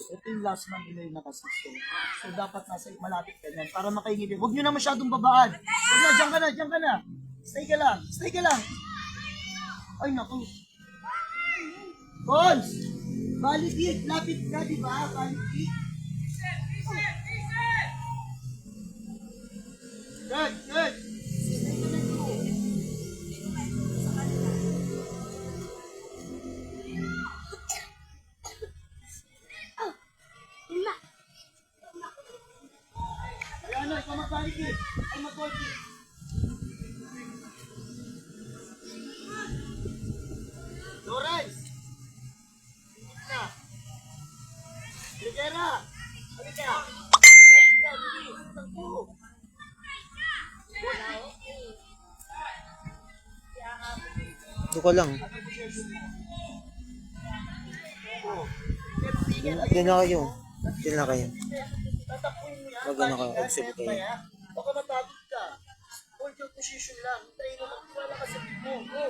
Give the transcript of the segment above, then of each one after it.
Ito yung last man delay na kasi. So, dapat nasa malapit ka yan para makaingipin. Huwag nyo na masyadong babaan. Huwag na, dyan ka na, dyan ka na. Stay ka lang, stay ka lang. Ay, naku. Cons! Valid hit, lapit ka, di ba? Valid hit. Good, good. Ayan na, ikaw mag-valid hit. Ay, mag-valid hit. Lawrence! Na. Ligera! Halika! Halika, bilis! Tagpo! Ito ka lang. Diyan na kayo. Diyan na kayo. Tatakbuhin mo yan. Wag na ka, observe kayo. Baka matagod ka. Hold your position lang. Hintayin mo, magtiwala ka sa team mo. Go!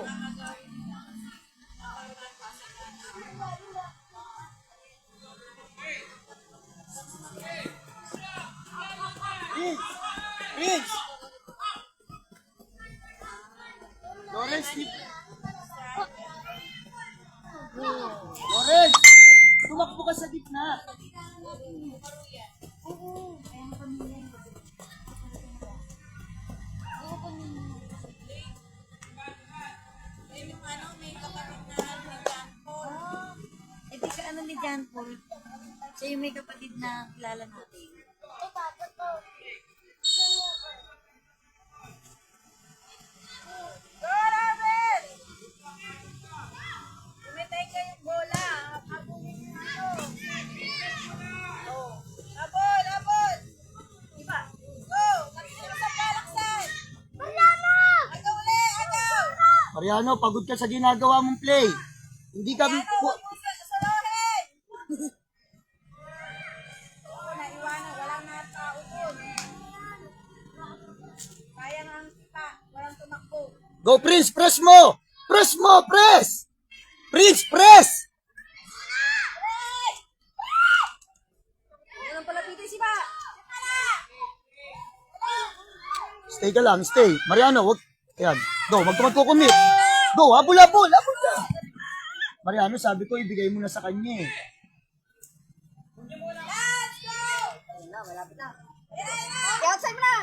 Prince! Prince! Lawrence, Lawrence! Tumakbo ka sa gitna. Eh di ka ano ni John Paul? Siya yung may kapatid na kilala natin. Tumitay ka yung bola. Abulin yung ano. Abol, abol. Iba. Go. Nakikita sa palaksan. Agaw ulit, agaw. Mariano, pagod ka sa ginagawa mong play. Hindi ka... Huwag mo sa lohe. Oo, naiwanan. Walang natao doon. Kaya nga ang kita. Walang tumakbo. Go, Prince! Press mo! Press mo! Press! Prince, press! Walang palapitin si Ba. Stay ka lang, stay. Mariano, wag... Ayan. Go, wag ka magkukumit. Go, habol, habol, habol ka. Mariano, sabi ko, ibigay mo na sa kanya eh. Let's go! Ayun na, malapit na. I-outside mo na!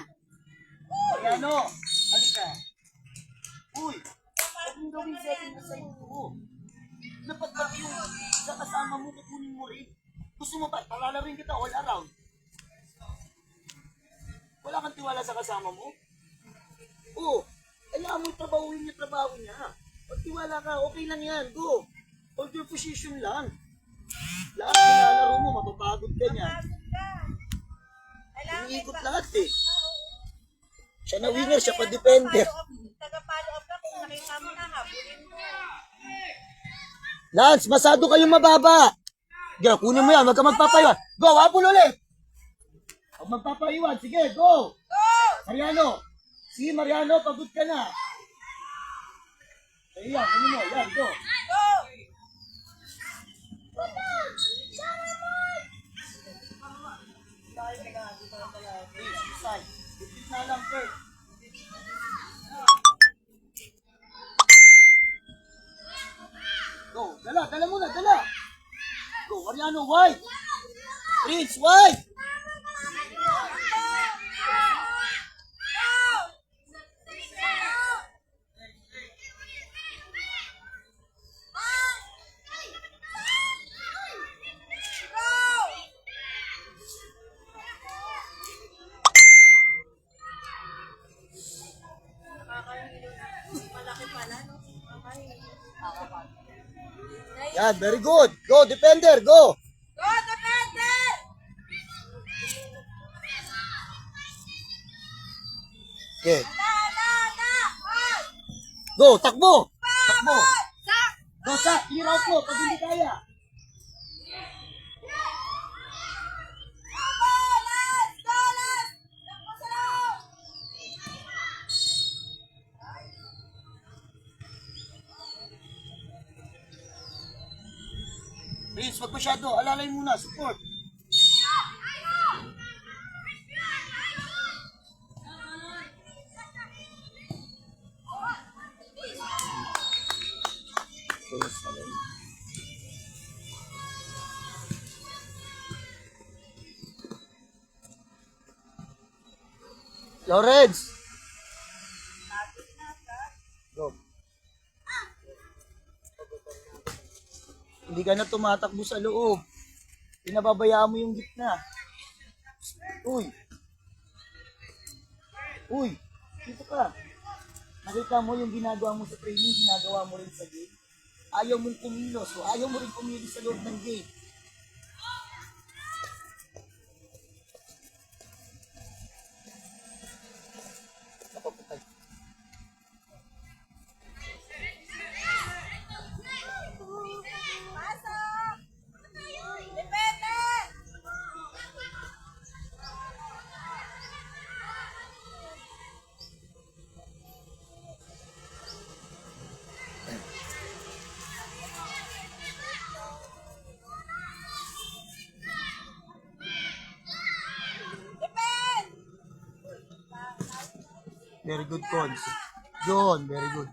Mariano, halika. Uy, huwag mong gawin second na sa'yo to. Dapat pati yung sa kasama mo, kukunin mo rin. Gusto mo ba, palalarin kita all around. Wala kang tiwala sa kasama mo? Oo, kailangan mo trabahuin niya, trabaho niya. Pag tiwala ka, okay lang yan, go. Hold your position lang. Lahat nilalaro mo, mapapagod ka niya. Iniikot lahat eh. Siya na winner, siya pa defender. Taga-follow up ka kung nakita mo na, habulin mo. Lance, masado kayong mababa. Sige, kunin mo yan, wag ka magpapaiwan. Go, habol ulit. Huwag magpapaiwan, sige, go. Mariano, si Mariano, pagod ka na. Sige, yan, kunin mo, yan, go. Go! Na lang, Kurt. Go, dala, dala muna, dala. Go, Mariano, wide. Prince, wide. Malaki pala, no? Yan, very good. Go, defender, go. Go, defender! Okay. Na! Go, takbo. Takbo. Sak! Go, sa, clear out mo pag hindi kaya. Go, let's go, let's! Takbo sa loob! Vince, wag masyado. Alalay muna, support. Lawrence! Go. Hindi ka na tumatakbo sa loob. Pinababayaan mo yung gitna. Uy! Uy! Dito ka. Nakita mo yung ginagawa mo sa training, ginagawa mo rin sa game. Ayaw mong kumilos, so ayaw mo rin kumilos sa loob ng game. Napaputay. Very good, Cons. John, very good.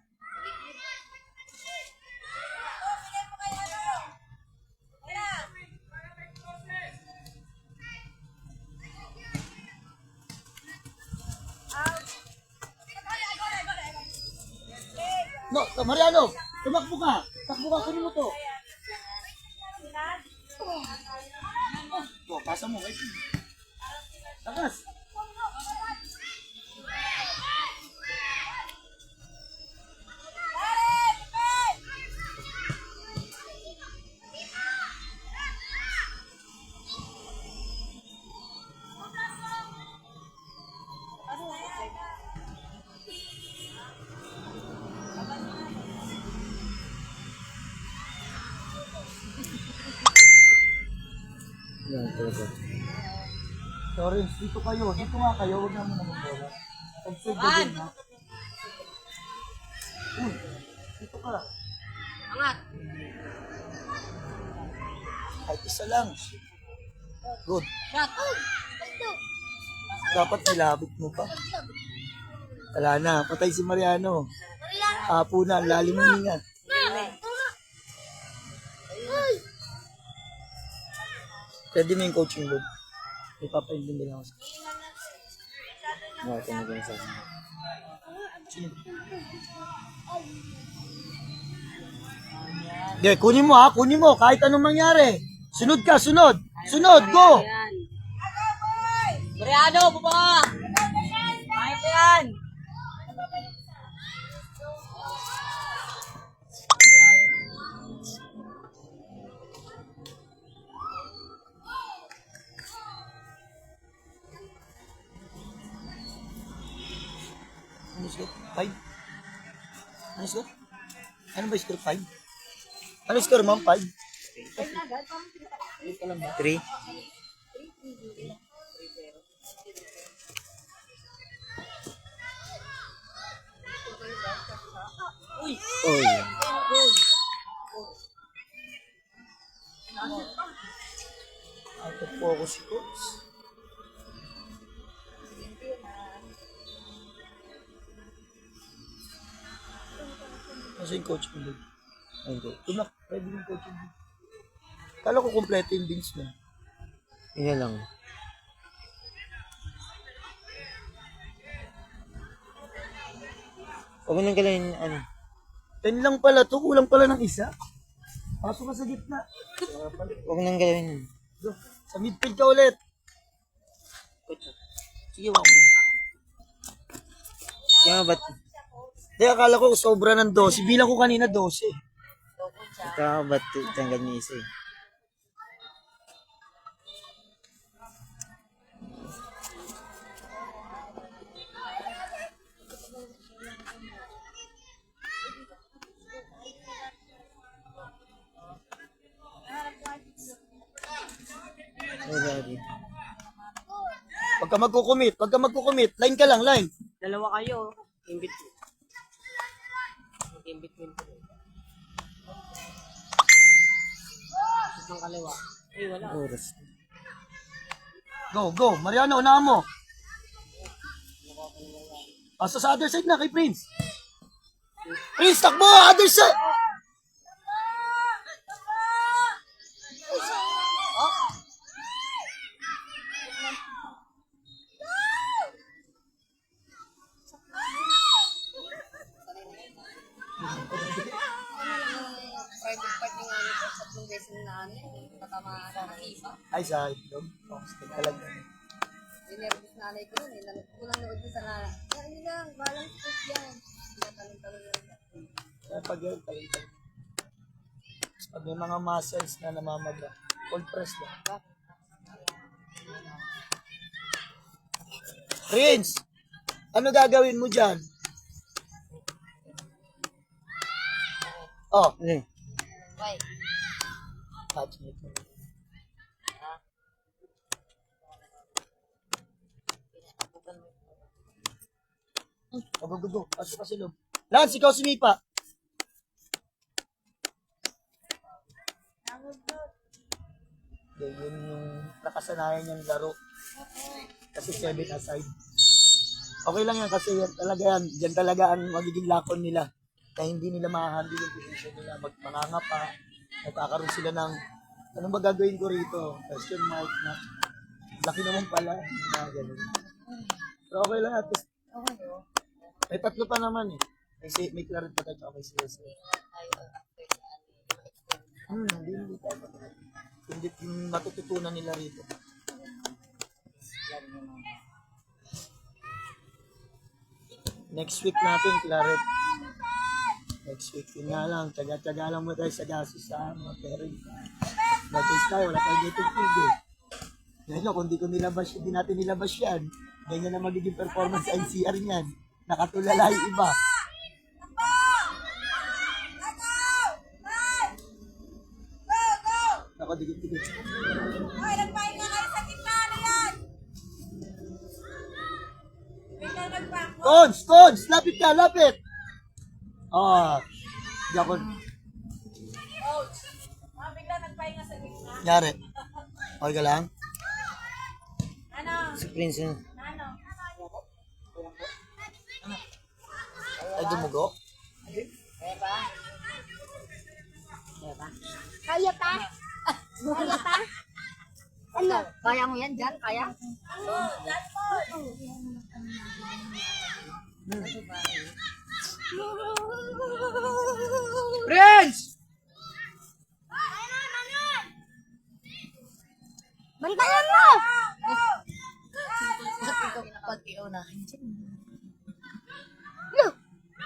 No, Mariano, tumakbo ka. Takbo ka, kunin mo to. Oh, pasa mo. Takas. Yan, talaga. Lawrence, dito kayo. Dito nga kayo. Huwag naman naman bola. Observe ka din, ha? Uy, dito ka. Angat. Kahit isa lang. Good. Shot. Dapat nilabot mo pa. Wala na. Patay si Mariano. Apo na. Ang lalim ng hinga. Pwede mo yung coaching board. Ipapaintindi lang ako sa Ito na din sa akin. Hindi, kunin mo ha. Kunin mo. Kahit anong mangyari. Sunod ka. Sunod. Sunod. Go. Mariano, baba! Kahit yan! Ano score? 5? Ano score? Ano ba score? 5? Ano score, ma'am? 5? 3? Uy! Uy. Out of focus si coach. Kasi yung coach mo doon. Hindi. Tumak, pwede yung coach mo doon. Kala ko kompleto yung beans mo. Yun na lang. Huwag mo nang galawin, ano. 10 lang pala to, kulang pala ng isa. Pasok ka sa gitna. Huwag mo nang galawin. Go. Sa midfield ka ulit. Sige, wag mo. Kaya ba't, Hindi, akala ko sobra ng 12. Bilang ko kanina 12. kaya ba't tanggal niya isa eh. Wala rin. Pagka magkukumit, line ka lang, line. Dalawa kayo. In between. In between. ng kaliwa. Eh, wala. Oras. Go, go. Mariano, unahan mo. Pasa sa other side na kay Prince. Prince, takbo! Other side! Private part yung ano ko sa kung beses na ano, patama sa iba. Ay, sa itlog. Oh, stick talaga. Dinervous nanay ko yun, kulang nood yun sa nanay. Hindi lang, balance food yan. Talong-talong yun. Kaya pag yan, talong. Pag may mga muscles na namamaga, cold press lang. Prince! Ano gagawin mo dyan? Oh, Ano eh? Why? touch me. Agugudo, pasok ka sa loob. Lance, ikaw sumipa. Yun yung nakasanayan niyang laro. Kasi 7 aside. Okay lang yan kasi yan talaga yan. Diyan talaga ang magiging lakon nila. Na hindi nila ma-handle yung position nila. Manganga pa. Magkakaroon sila ng anong ba gagawin ko rito? Question mark na. Laki naman pala. Ganun. Pero okay lang at least. May tatlo pa naman eh. May Claret pa tayo may CSA. Hindi tayo. Hindi yung matututunan nila rito. Next week natin, Claret. Next week, yun nga lang. Tsaga-tsaga lang mo tayo sa gasos sa mga parents. Notice tayo, wala tayong native feed eh. Ngayon, kung di ko nilabas, hindi natin nilabas yan. Ganyan na magiging performance sa NCR niyan. Nakatulala yung iba. Ako, dikit-dikit. Ay, nagpahin nga kayo sa gitna na yan! Bigla nagpako. Cons! Lapit ka, lapit! Di ako. Coach, bigla nagpahin nga sa gitna. Nyari. Okay ka lang? Ano? Si Prince yun. Ano? Ay, dumugo? Eba? Kaya pa? Kaya pa? Ano? Kaya mo yan dyan? Kaya? Dyan po! Prince! Bantayan mo! Pag-iunahin dyan.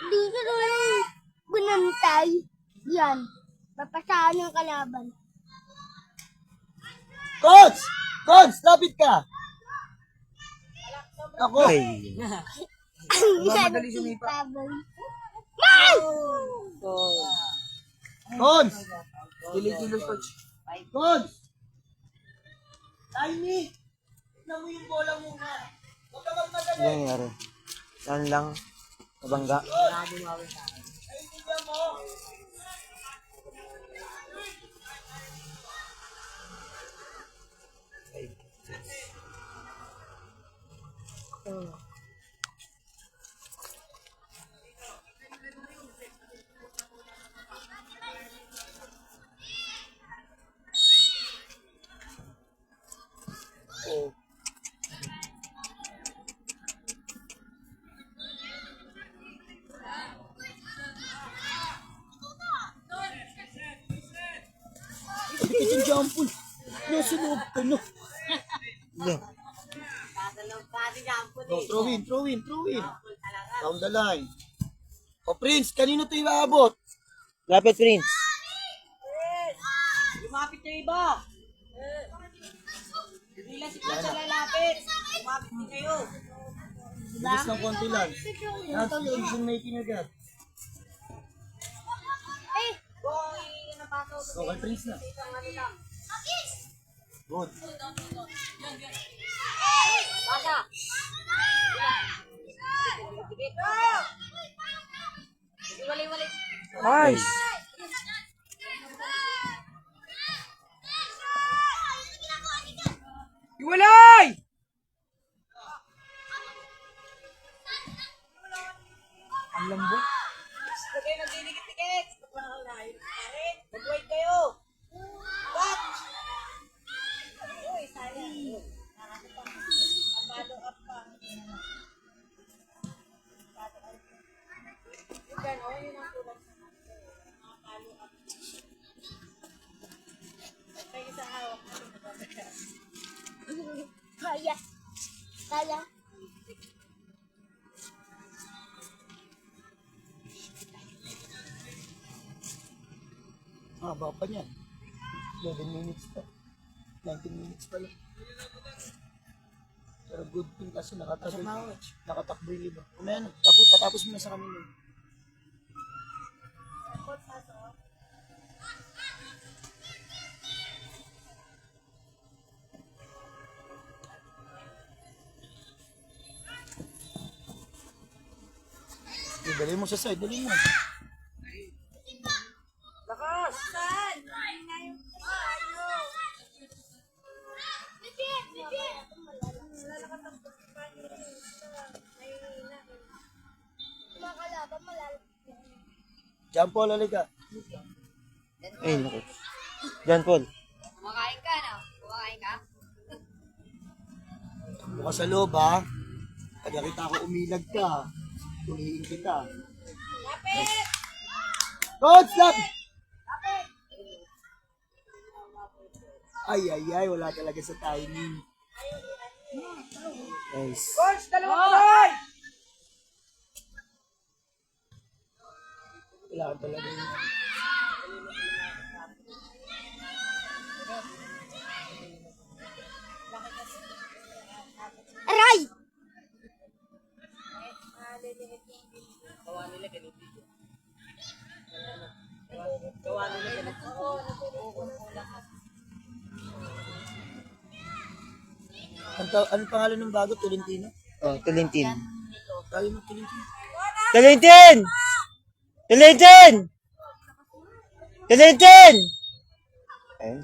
Hindi ka naman bunantay. Yan. Papasahan ng kalaban. Cons! Cons! Lapit ka! Ako! Ay. Mamadali sumipa. Man! Cons! Kilig-kilig, coach. Cons! Tiny! Tignan mo yung bola muna. Huwag ka magmadali. Ano nangyari? Saan lang? Nabangga? Naiintindihan mo? Oh. Dikit yung jump pool. Nasa loob ka na. Hindi. Go, throw in. Down the line. O Prince, kanino ito ibaabot? Lapit, Prince. Lumapit na iba. Hindi lang si Prince ang lalapit. Lumapit din kayo. Bilis ng konti lang. Yan, decision making agad. So, kay Prince na. Good. Basa! Wali-wali. Nice. Kaya. Kaya. Haba pa niyan. 11 minutes pa. 19 minutes pa lang. Pero good thing kasi nakatakbo yung iba. Kumayan, tatapos mo na sa kanila. Dali mo sa side, dali mo. Lakas! Saan? John Paul, halika. Ay, naku. John Paul. Kumakain ka, no? Kumakain ka? Bukas sa loob, ha? Pag nakita ko umilag ka, tuliin kita. Coach, stop! Ay, wala talaga sa timing. Nice. Coach, dalawang try! Wala talaga yun. Aray! Anong pangalan ng bago? Tolentino? Oh, Tulintin. Tayo mo Tolentino. Tulintin! Tulintin! Tulintin! Ayun.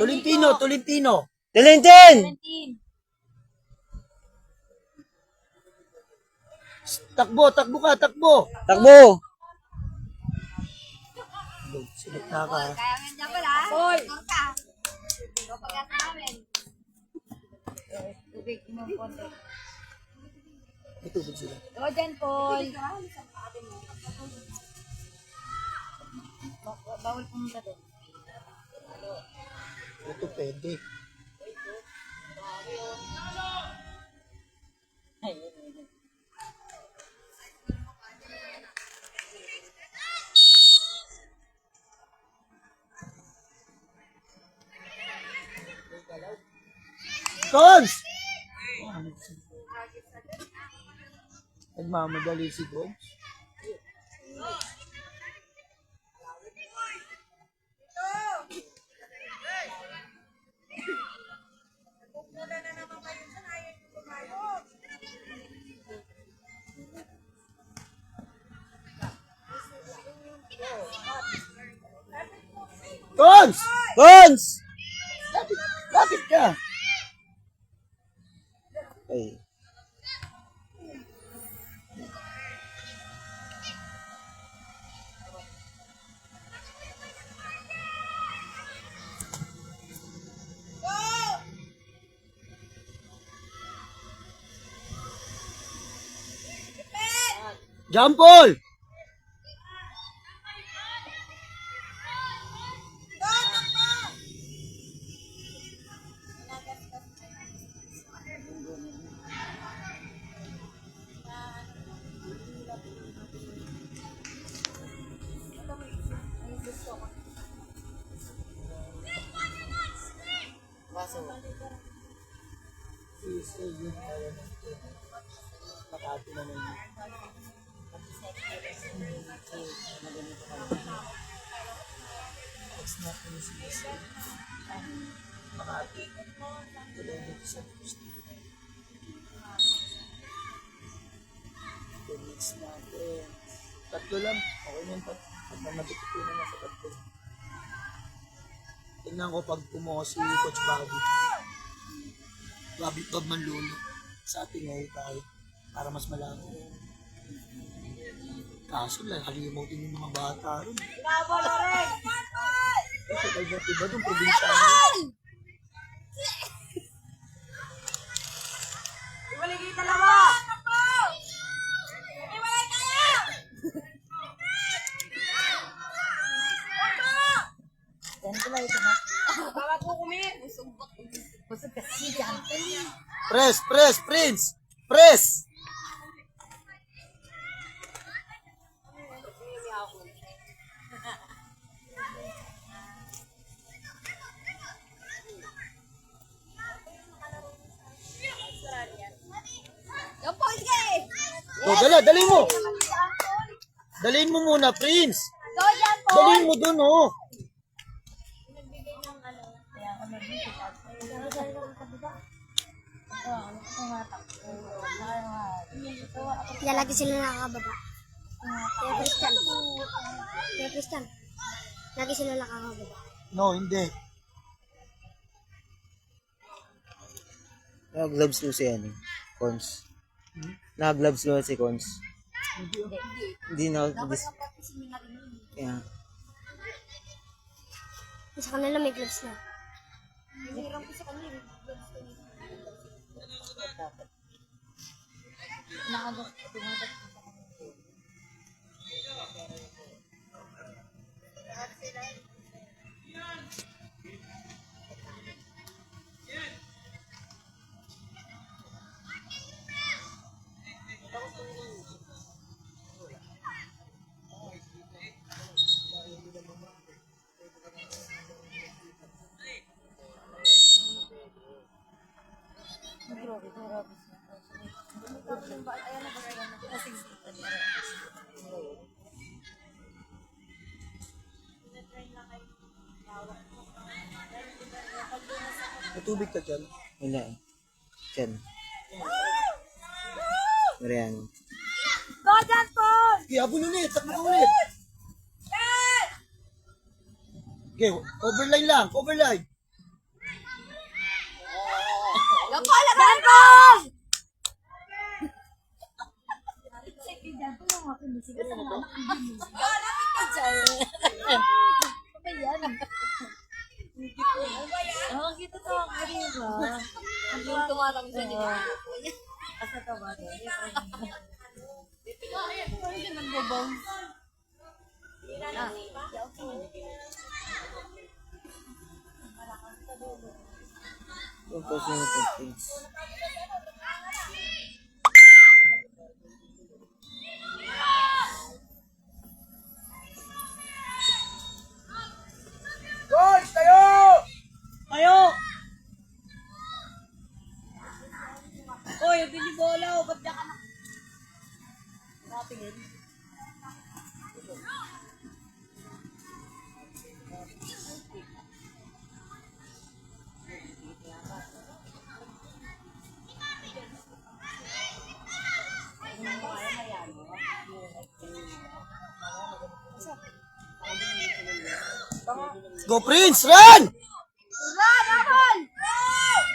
Tolentino! Tulintin! 17. Takbo ka, takbo! Takbo! Silip na ka. Kaya nga dyan pala. Hoy! Ka. Ikaw pag-asa namin. Tubig mo konti. May tubig sila. Ikaw dyan, Paul. Bawal pumunta doon. Ito pwede. Coach! Nagmamadali si Coach. Coach! Bones! Lapit ka! Ay. John Paul! Makati na naman. It's not easy. Makati. Tulog sa gusto. Mix natin. Tatlo lang. Okay na yun. Pag nabitutin na sa tatlo. Tingnan ko pag kumuha si Coach Bobby. Bobby Manlulo. Sa ating ngayon tayo. Para mas malaki. Kaso lang, halimutin yung mga bata rin. Ito, iba doon, probinsya. Iwaligay dalawa! Ganito lang ito, ha? Bawat mo kumi! Busog kasi. Press, press, Prince. Press. Yung point ka eh. O, dali mo. Dalhin mo muna, Prince. Go yan, Paul. Dalhin mo dun, oh. Kaya lagi sila nakakababa. Kaya Christian. Kaya Christian. Lagi sila nakakababa. No, hindi. Naka-gloves mo si ano, Cons. Naka-gloves mo si Cons. Hindi na, kaya, Sa kanila may gloves na. May tubig ka dyan. wala eh. Diyan. Mariano. Go dyan, Paul. Okay, habol ulit. Takbo ka ulit. Okay, overline lang. Overline. Yung Paul, laban, Paul. Ang kita to ako rin ba? Ang tumatang sa dito. Asa to ba? Tapos yung things. Guys, tayo! Ayo! Oy, yung binibola o, ba't ka na? Natingin. Go, Prince! Run! Run, Paul.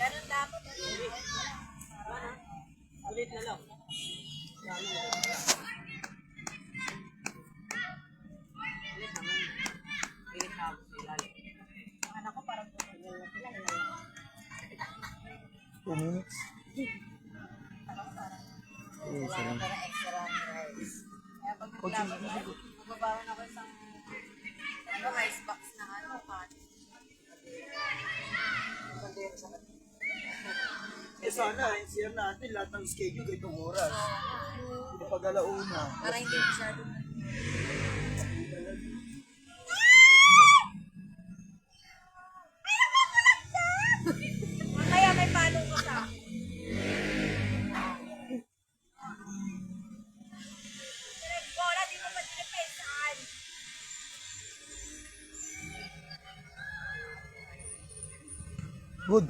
Ganun dapat. Ulit na lang. Anak ko parang 2 minutes. Isa lang. para extra rice. Kaya pag magbabawan ako isang rice box na ano, pan. Eh sana, share natin lahat ng schedule ganitong oras. Hindi pag alauna. Para hindi masyado na. Mamaya may palong ko sa akin. Bola, di mo ba dinipensahan? Good.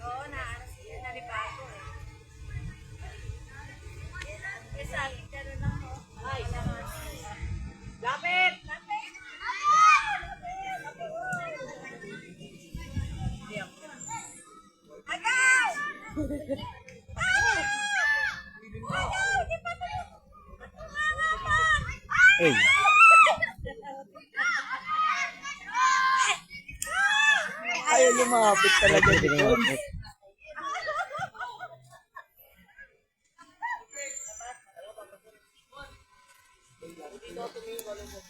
Oo, nalibago eh. Kasi akin ka rin lang mo. Ay, lapit! Lapit! Agay! Hey! Ayaw lumapit talaga Pwede dito. rin lumapit. ikaw tumingin, alam mo.